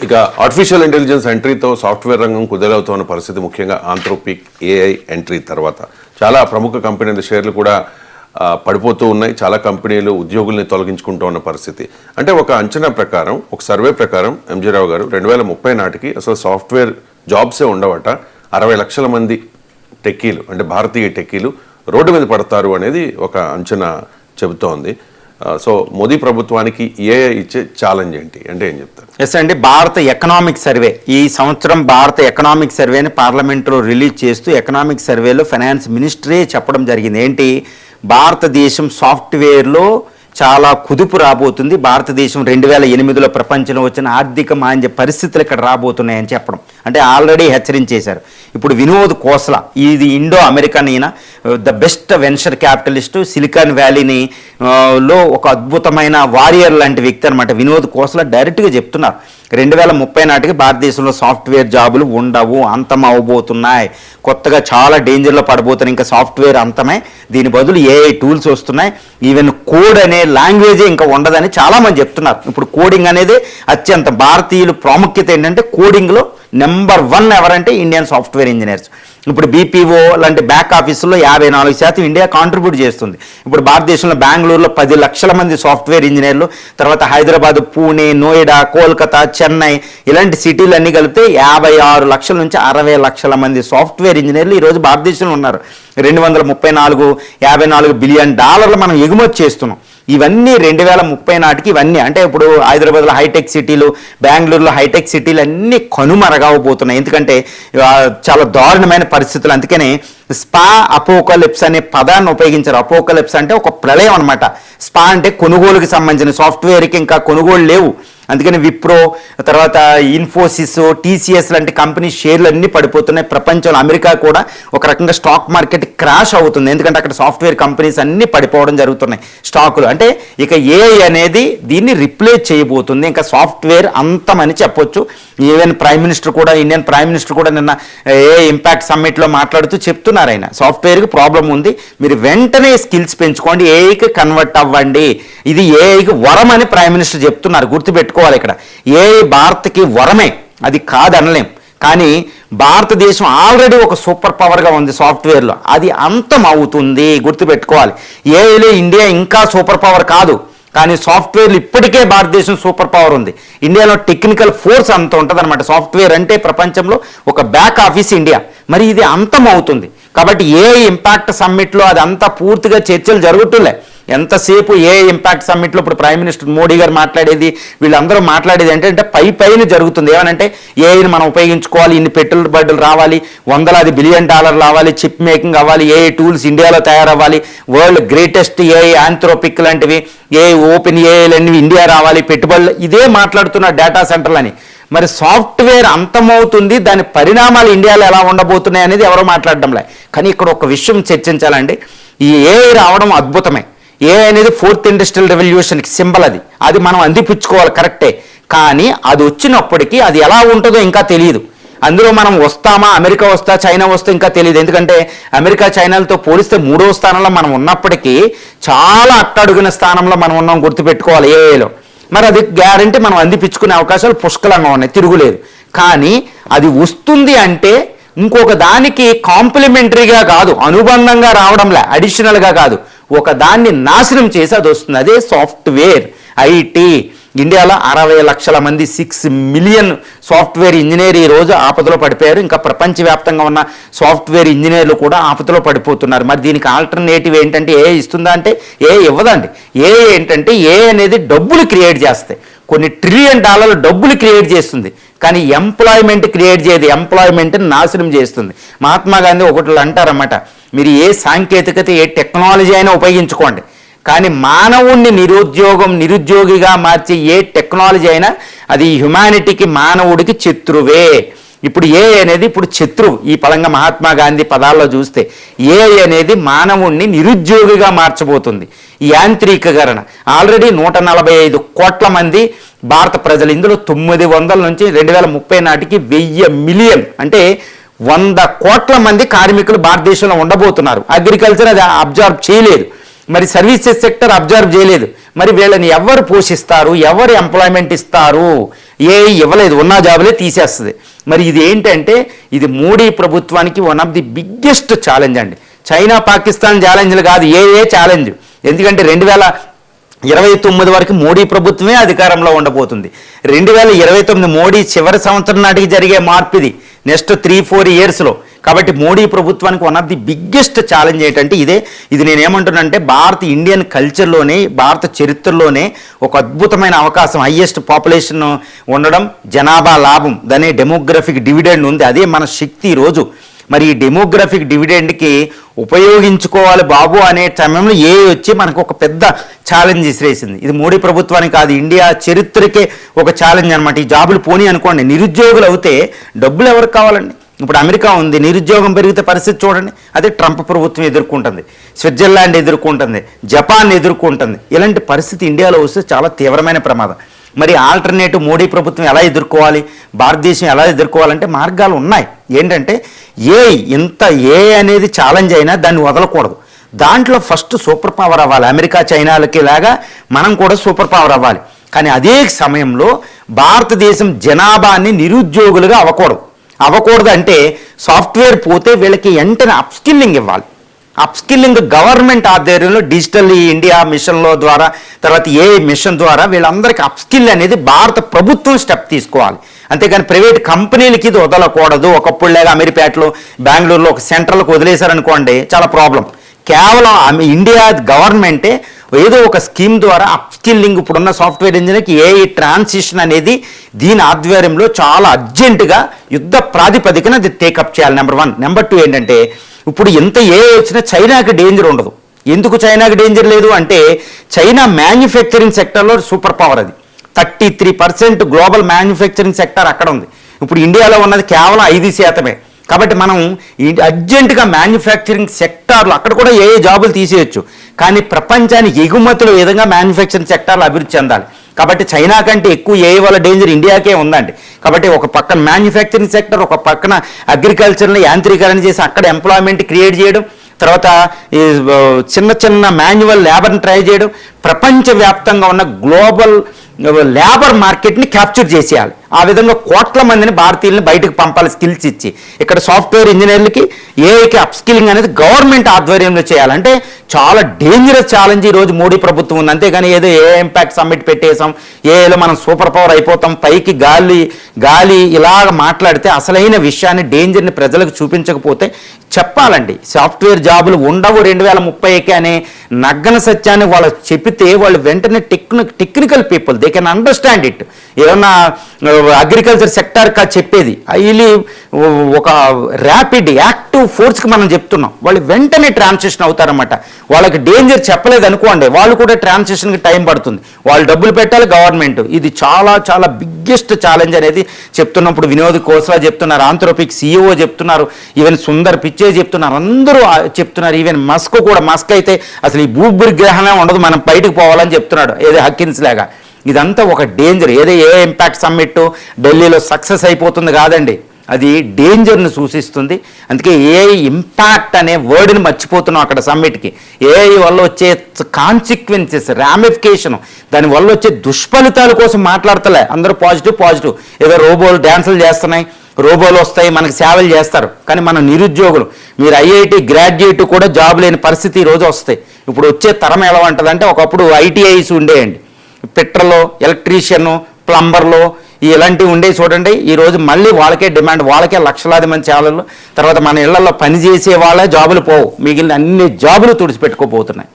ఇక artificial intelligence ఎంట్రీతో software రంగం కుదేలవుతున్న పరిస్థితి, ముఖ్యంగా ఆంథ్రోపిక్ ఏఐ ఎంట్రీ తర్వాత చాలా ప్రముఖ కంపెనీల షేర్లు కూడా పడిపోతూ ఉన్నాయి. చాలా కంపెనీలు ఉద్యోగుల్ని తొలగించుకుంటూ ఉన్న పరిస్థితి. అంటే ఒక అంచనా ప్రకారం, ఒక సర్వే ప్రకారం ఎంజీ రావు గారు 2030 నాటికి అసలు సాఫ్ట్వేర్ జాబ్సే ఉండవట. 60 లక్షల మంది టెక్కీలు, అంటే భారతీయ టెక్కీలు రోడ్డు మీద పడతారు అనేది ఒక అంచనా చెబుతోంది. సో మోదీ ప్రభుత్వానికి ఏఐ ఇచ్చే ఛాలెంజ్ ఏంటి అంటే ఏం చెప్తారు? ఎస్ అండి, భారత ఎకనామిక్ సర్వే ఈ సంవత్సరం భారత ఎకనామిక్ సర్వేని పార్లమెంట్లో రిలీజ్ చేస్తూ ఎకనామిక్ సర్వేలో ఫైనాన్స్ మినిస్టరే చెప్పడం జరిగింది. ఏంటి, భారతదేశం సాఫ్ట్వేర్లో చాలా కుదుపు రాబోతుంది, భారతదేశం 2008లో ప్రపంచంలో వచ్చిన ఆర్థిక మాంద్య పరిస్థితులు ఇక్కడ రాబోతున్నాయని చెప్పడం. అంటే ఆల్రెడీ హెచ్చరించేశారు. ఇప్పుడు వినోద్ ఖోస్లా, ఇది ఇండో అమెరికన్, ఈయన the best venture capitalist, Silicon వ్యాలీని లో ఒక అద్భుతమైన వారియర్ లాంటి వ్యక్తి అనమాట. వినోద్ ఖోస్లా డైరెక్ట్గా చెప్తున్నారు 2030 నాటికి భారతదేశంలో సాఫ్ట్వేర్ జాబులు ఉండవు, అంతం అవ్వబోతున్నాయి, కొత్తగా చాలా డేంజర్లో పడబోతున్నాయి, ఇంకా సాఫ్ట్వేర్ అంతమే, దీని బదులు ఏఐ టూల్స్ వస్తున్నాయి, ఈవెన్ కోడ్ అనే లాంగ్వేజే ఇంకా ఉండదని చాలామంది చెప్తున్నారు. ఇప్పుడు కోడింగ్ అనేది అత్యంత భారతీయులు ప్రాముఖ్యత ఏంటంటే కోడింగ్లో నెంబర్ 1 ఎవరంటే ఇండియన్ సాఫ్ట్వేర్ ఇంజనీర్స్. ఇప్పుడు బీపీఓ లాంటి బ్యాక్ ఆఫీసుల్లో 54% ఇండియా కాంట్రిబ్యూట్ చేస్తుంది. ఇప్పుడు భారతదేశంలో బెంగళూరులో 10 లక్షల మంది సాఫ్ట్వేర్ ఇంజనీర్లు, తర్వాత హైదరాబాద్, పూణే, నోయిడా, కోల్కతా, చెన్నై ఇలాంటి సిటీలు అన్నీ కలిపితే 56 లక్షల నుంచి 60 లక్షల మంది సాఫ్ట్వేర్ ఇంజనీర్లు ఈరోజు భారతదేశంలో ఉన్నారు. 234 బిలియన్ డాలర్లు మనం ఎగుమతి చేస్తున్నాం. ఇవన్నీ 2030 నాటికి ఇవన్నీ, అంటే ఇప్పుడు హైదరాబాద్లో హైటెక్ సిటీలు, బెంగళూరులో హైటెక్ సిటీలు అన్నీ కనుమరగవబోతున్నాయి. ఎందుకంటే చాలా దారుణమైన పరిస్థితులు. అందుకనే స్పా అపోకలిప్స్ అనే పదాన్ని ఉపయోగించారు. అపోకలిప్స్ అంటే ఒక ప్రళయం అనమాట. స్పా అంటే కొనుగోలుకి సంబంధించిన, సాఫ్ట్వేర్కి ఇంకా కొనుగోలు లేవు. అందుకని విప్రో, తర్వాత ఇన్ఫోసిస్, టీసీఎస్ లాంటి కంపెనీ షేర్లు అన్నీ పడిపోతున్నాయి. ప్రపంచంలో అమెరికా కూడా ఒక రకంగా స్టాక్ మార్కెట్ క్రాష్ అవుతుంది, ఎందుకంటే అక్కడ సాఫ్ట్వేర్ కంపెనీస్ అన్నీ పడిపోవడం జరుగుతున్నాయి స్టాకులు. అంటే ఇక ఏఐ అనేది దీన్ని రిప్లేస్ చేయబోతుంది, ఇంకా సాఫ్ట్వేర్ అంతమని చెప్పొచ్చు. ఈవెన్ ప్రైమ్ మినిస్టర్ కూడా, ఇండియన్ ప్రైమ్ మినిస్టర్ కూడా నిన్న ఏఐ ఇంపాక్ట్ సమ్మిట్లో మాట్లాడుతూ చెప్తున్నారు, ఆయన సాఫ్ట్వేర్కి ప్రాబ్లం ఉంది, మీరు వెంటనే స్కిల్స్ పెంచుకోండి, ఏఐకి కన్వర్ట్ అవ్వండి, ఇది ఏఐకి వరం అని ప్రైమ్ మినిస్టర్ చెప్తున్నారు. గుర్తుపెట్టుకోవాలి, ఇక్కడ ఏఐ భారత్కి వరమే, అది కాదనలేం. కానీ భారతదేశం ఆల్రెడీ ఒక సూపర్ పవర్గా ఉంది సాఫ్ట్వేర్లో, అది అంతం అవుతుంది, గుర్తుపెట్టుకోవాలి. ఏఐలో ఇండియా ఇంకా సూపర్ పవర్ కాదు, కానీ సాఫ్ట్వేర్లు ఇప్పటికే భారతదేశం సూపర్ పవర్ ఉంది. ఇండియాలో టెక్నికల్ ఫోర్స్ అంత ఉంటుంది అనమాట. సాఫ్ట్వేర్ అంటే ప్రపంచంలో ఒక బ్యాక్ ఆఫీస్ ఇండియా. మరి ఇది అంతం అవుతుంది కాబట్టి ఏఐ ఇంపాక్ట్ సమ్మిట్లో అది అంతా పూర్తిగా చర్చలు జరుగుతుండే. ఎంతసేపు ఏఐ ఇంపాక్ట్ సమ్మిట్లో ఇప్పుడు ప్రైమ్ మినిస్టర్ మోడీ గారు మాట్లాడేది, వీళ్ళందరూ మాట్లాడేది ఏంటంటే పైన జరుగుతుంది. ఏమనంటే ఏఐని మనం ఉపయోగించుకోవాలి, ఇన్ని పెట్టుబడులు రావాలి, $100 బిలియన్ రావాలి, చిప్ మేకింగ్ అవ్వాలి, ఏఐ టూల్స్ ఇండియాలో తయారవ్వాలి, వరల్డ్ గ్రేటెస్ట్ ఏఐ ఆంథ్రోపిక్ లాంటివి, ఏఐ ఓపెన్ ఏఐలన్నీ ఇండియా రావాలి, పెట్టుబడులు, ఇదే మాట్లాడుతున్న డేటా సెంటర్లని. మరి సాఫ్ట్వేర్ అంతమవుతుంది, దాని పరిణామాలు ఇండియాలో ఎలా ఉండబోతున్నాయి అనేది ఎవరో మాట్లాడడంలే. కానీ ఇక్కడ ఒక విషయం చర్చించాలండి, ఈ ఏఐ రావడం అద్భుతమే. ఏఐ అనేది 4th ఇండస్ట్రియల్ రెవల్యూషన్కి సింబల్, అది మనం అందిపుచ్చుకోవాలి, కరెక్టే. కానీ అది వచ్చినప్పటికీ అది ఎలా ఉంటుందో ఇంకా తెలియదు. అందులో మనం వస్తామా, అమెరికా వస్తా, చైనా వస్తే ఇంకా తెలియదు. ఎందుకంటే అమెరికా, చైనాలతో పోలిస్తే 3వ స్థానంలో మనం ఉన్నప్పటికీ చాలా అట్టడుగున స్థానంలో మనం ఉన్నాం, గుర్తుపెట్టుకోవాలి ఏఐలో. మరి అది గ్యారంటీ మనం అందిపించుకునే అవకాశాలు పుష్కలంగా ఉన్నాయి, తిరుగులేదు. కానీ అది వస్తుంది అంటే ఇంకొక దానికి కాంప్లిమెంటరీగా కాదు, అనుబంధంగా రావడంలే, అడిషనల్గా కాదు, ఒక దాన్ని నాశనం చేసి అది వస్తుంది. అదే సాఫ్ట్వేర్, ఐటీ. ఇండియాలో 60 లక్షల మంది, 6 మిలియన్ సాఫ్ట్వేర్ ఇంజనీర్ ఈరోజు ఆపదలో పడిపోయారు. ఇంకా ప్రపంచవ్యాప్తంగా ఉన్న సాఫ్ట్వేర్ ఇంజనీర్లు కూడా ఆపదలో పడిపోతున్నారు. మరి దీనికి ఆల్టర్నేటివ్ ఏంటంటే ఏ ఇస్తుందా అంటే ఏ ఇవ్వదండి. ఏ ఏంటంటే ఏ అనేది డబ్బులు క్రియేట్ చేస్తాయి, కొన్ని $1 ట్రిలియన్ డబ్బులు క్రియేట్ చేస్తుంది, కానీ ఎంప్లాయ్మెంట్ క్రియేట్ చేయదు, ఎంప్లాయ్మెంట్ని నాశనం చేస్తుంది. మహాత్మా గాంధీ ఒకటి అంటారన్నమాట, మీరు ఏ సాంకేతికత, ఏ టెక్నాలజీ అయినా ఉపయోగించుకోండి, కానీ మానవుణ్ణి నిరుద్యోగిగా మార్చే ఏ టెక్నాలజీ అయినా అది హ్యుమానిటీకి, మానవుడికి శత్రువే. ఇప్పుడు ఏఐ అనేది ఇప్పుడు శత్రువు. ఈ పరంగా మహాత్మా గాంధీ పదాల్లో చూస్తే ఏఐ అనేది మానవుణ్ణి నిరుద్యోగిగా మార్చబోతుంది. ఈ యాంత్రీకరణ ఆల్రెడీ 145 కోట్ల మంది భారత ప్రజలు, ఇందులో 900 నుంచి 2030 నాటికి 1000 మిలియన్, అంటే 100 కోట్ల మంది కార్మికులు భారతదేశంలో ఉండబోతున్నారు. అగ్రికల్చర్ అది అబ్జర్వ్ చేయలేదు, మరి సర్వీసెస్ సెక్టర్ అబ్జర్వ్ చేయలేదు, మరి వీళ్ళని ఎవరు పోషిస్తారు, ఎవరు ఎంప్లాయ్మెంట్ ఇస్తారు? ఇవ్వలేదు, ఉన్న జాబులే తీసేస్తుంది. మరి ఇది ఏంటంటే ఇది మోడీ ప్రభుత్వానికి one of the biggest challenge అండి. చైనా పాకిస్తాన్ ఛాలెంజ్లు కాదు, ఛాలెంజ్. ఎందుకంటే 2029 వరకు మోడీ ప్రభుత్వమే అధికారంలో ఉండబోతుంది. 2029 మోడీ చివరి సంవత్సరం నాటికి జరిగే మార్పు ఇది, నెక్స్ట్ 3-4 ఇయర్స్లో. కాబట్టి మోడీ ప్రభుత్వానికి one of the biggest challenge ఏంటంటే ఇది నేనేమంటున్నానంటే ఇండియన్ కల్చర్లోనే, భారత చరిత్రలోనే ఒక అద్భుతమైన అవకాశం. హయ్యెస్ట్ పాపులేషన్ ఉండడం, జనాభా లాభం, దాని డెమోగ్రఫిక్ డివిడెండ్ ఉంది. అదే మన శక్తి ఈరోజు. మరి ఈ డెమోగ్రఫిక్ డివిడెండ్కి ఉపయోగించుకోవాలి బాబు అనే సమయంలో వచ్చి మనకు ఒక పెద్ద ఛాలెంజ్ విసిరేసింది. ఇది మోడీ ప్రభుత్వానికి కాదు, ఇండియా చరిత్రకే ఒక ఛాలెంజ్ అనమాట. ఈ జాబులు పోనీ అనుకోండి, నిరుద్యోగులు అవుతే డబ్బులు ఎవరికి కావాలండి? ఇప్పుడు అమెరికా ఉంది, నిరుద్యోగం పెరిగితే పరిస్థితి చూడండి. అదే ట్రంప్ ప్రభుత్వం ఎదుర్కొంటుంది, స్విట్జర్లాండ్ ఎదుర్కొంటుంది, జపాన్ ఎదుర్కొంటుంది. ఇలాంటి పరిస్థితి ఇండియాలో వస్తే చాలా తీవ్రమైన ప్రమాదం. మరి ఆల్టర్నేటివ్ మోడీ ప్రభుత్వం ఎలా ఎదుర్కోవాలి, భారతదేశం ఎలా ఎదుర్కోవాలంటే మార్గాలు ఉన్నాయి. ఏంటంటే ఇంత అనేది ఛాలెంజ్ అయినా దాన్ని వదలకూడదు. దాంట్లో ఫస్ట్ సూపర్ పవర్ అవ్వాలి. అమెరికా చైనాలకి లాగా మనం కూడా సూపర్ పవర్ అవ్వాలి. కానీ అదే సమయంలో భారతదేశం జనాభాని నిరుద్యోగులుగా అవ్వకూడదు అంటే సాఫ్ట్వేర్ పోతే వీళ్ళకి వెంటనే అప్స్కిల్లింగ్ ఇవ్వాలి. అప్స్కిల్లింగ్ గవర్నమెంట్ ఆధ్వర్యంలో డిజిటల్ ఇండియా మిషన్లో ద్వారా, తర్వాత మిషన్ ద్వారా వీళ్ళందరికీ అప్స్కిల్ అనేది భారత ప్రభుత్వం స్టెప్ తీసుకోవాలి. అంతేగాని ప్రైవేట్ కంపెనీలకి ఇది వదలకూడదు. ఒకప్పుడు లేక అమీర్పేటలో, బెంగళూరులో ఒక సెంట్రల్కి వదిలేశారనుకోండి, చాలా ప్రాబ్లం. కేవలం ఇండియా గవర్నమెంటే ఏదో ఒక స్కీమ్ ద్వారా అప్స్కిల్లింగ్, ఇప్పుడున్న సాఫ్ట్వేర్ ఇంజనీర్కి ట్రాన్సిషన్ అనేది దీని ఆధ్వర్యంలో చాలా అర్జెంటుగా యుద్ధ ప్రాతిపదికన అది టేకప్ చేయాలి. నెంబర్ 1. నెంబర్ 2 ఏంటంటే ఇప్పుడు ఎంత వచ్చినా చైనాకి డేంజర్ ఉండదు. ఎందుకు చైనాకి డేంజర్ లేదు అంటే చైనా మ్యానుఫ్యాక్చరింగ్ సెక్టర్లో సూపర్ పవర్. అది 33% గ్లోబల్ మ్యానుఫ్యాక్చరింగ్ సెక్టర్ అక్కడ ఉంది. ఇప్పుడు ఇండియాలో ఉన్నది కేవలం 5%. కాబట్టి మనం అర్జెంటుగా మ్యానుఫ్యాక్చరింగ్ సెక్టార్లు అక్కడ కూడా జాబులు తీసేయచ్చు. కానీ ప్రపంచానికి ఎగుమతులు విధంగా మ్యానుఫ్యాక్చరింగ్ సెక్టార్లు అభివృద్ధి చెందాలి. కాబట్టి చైనా కంటే ఎక్కువ వల్ల డేంజర్ ఇండియాకే ఉందండి. కాబట్టి ఒక పక్కన మ్యానుఫ్యాక్చరింగ్ సెక్టర్, ఒక పక్కన అగ్రికల్చర్ని యాంత్రీకరణ చేసి అక్కడ ఎంప్లాయ్మెంట్ క్రియేట్ చేయడం, తర్వాత ఈ చిన్న మాన్యువల్ లేబర్ని ట్రై చేయడం, ప్రపంచవ్యాప్తంగా ఉన్న గ్లోబల్ లేబర్ మార్కెట్ని క్యాప్చర్ చేసేయాలి. ఆ విధంగా కోట్ల మందిని భారతీయుల్ని బయటకు పంపాలి స్కిల్స్ ఇచ్చి. ఇక్కడ సాఫ్ట్వేర్ ఇంజనీర్లకి ఏఐకి అప్స్కిల్లింగ్ అనేది గవర్నమెంట్ ఆధ్వర్యంలో చేయాలంటే చాలా డేంజరస్ ఛాలెంజ్ ఈరోజు మోడీ ప్రభుత్వం ఉంది. అంతేగాని ఏదో ఇంపాక్ట్ సమ్మిట్ పెట్టేసాం, ఏఐలో మనం సూపర్ పవర్ అయిపోతాం, పైకి గాలి ఇలాగ మాట్లాడితే అసలైన విషయాన్ని, డేంజర్ని ప్రజలకు చూపించకపోతే చెప్పాలండి. సాఫ్ట్వేర్ జాబులు ఉండవు 2030 అనే నగ్గన సత్యాన్ని వాళ్ళు చెప్పితే వాళ్ళు వెంటనే technical people they can understand it. ఏమన్నా అగ్రికల్చర్ సెక్టార్ చెప్పేది హైలీ ఒక ర్యాపిడ్ యాక్టివ్ ఫోర్స్కి మనం చెప్తున్నాం, వాళ్ళు వెంటనే ట్రాన్సిషన్ అవుతారన్నమాట. వాళ్ళకి డేంజర్ చెప్పలేదు అనుకోండి, వాళ్ళు కూడా ట్రాన్సిషన్కి టైం పడుతుంది. వాళ్ళు డబ్బులు పెట్టాలి గవర్నమెంట్. ఇది చాలా చాలా బిగ్గెస్ట్ ఛాలెంజ్ అనేది చెప్తున్నప్పుడు వినోద్ ఖోస్లా చెప్తున్నారు, ఆంథ్రోపిక్ CEO చెప్తున్నారు, ఈవెన్ సుందర్ పిచ్చే చెప్తున్నారు, అందరూ చెప్తున్నారు. ఈవెన్ మస్క్ అయితే అసలు ఈ భూగ్రహణం ఉండదు, మనం బయటకు పోవాలని చెప్తున్నాడు, ఏదో హక్కిన్స్ లాగా. ఇదంతా ఒక డేంజర్. ఇంపాక్ట్ సమ్మిట్ ఢిల్లీలో సక్సెస్ అయిపోతుంది కాదండి, అది డేంజర్ను సూచిస్తుంది. అందుకే ఇంపాక్ట్ అనే వర్డ్ని మర్చిపోతున్నాం అక్కడ సమ్మిట్కి. వల్ల వచ్చే కాన్సిక్వెన్సెస్, రామిఫికేషన్, దానివల్ల వచ్చే దుష్ఫలితాల కోసం మాట్లాడతలే అందరూ. పాజిటివ్ ఏదో రోబోలు డ్యాన్సులు చేస్తున్నాయి, రోబోలు వస్తాయి, మనకి సేవలు చేస్తారు. కానీ మన నిరుద్యోగులు, మీరు IIT గ్రాడ్యుయేట్ కూడా జాబ్ లేని పరిస్థితి ఈరోజు వస్తాయి. ఇప్పుడు వచ్చే తరం ఎలా ఉంటుందంటే, ఒకప్పుడు ITIs ఉండేయండి, పెట్రోల్, ఎలక్ట్రీషియన్, ప్లంబర్లు ఇలాంటివి ఉండేవి చూడండి. ఈరోజు మళ్ళీ వాళ్ళకే డిమాండ్, వాళ్ళకే లక్షలాది మంది సేవలు. తర్వాత మన ఇళ్లలో పనిచేసే వాళ్ళే జాబులు పోవు, మిగిలిన అన్ని జాబులు తుడిచిపెట్టుకోబోతున్నాయి.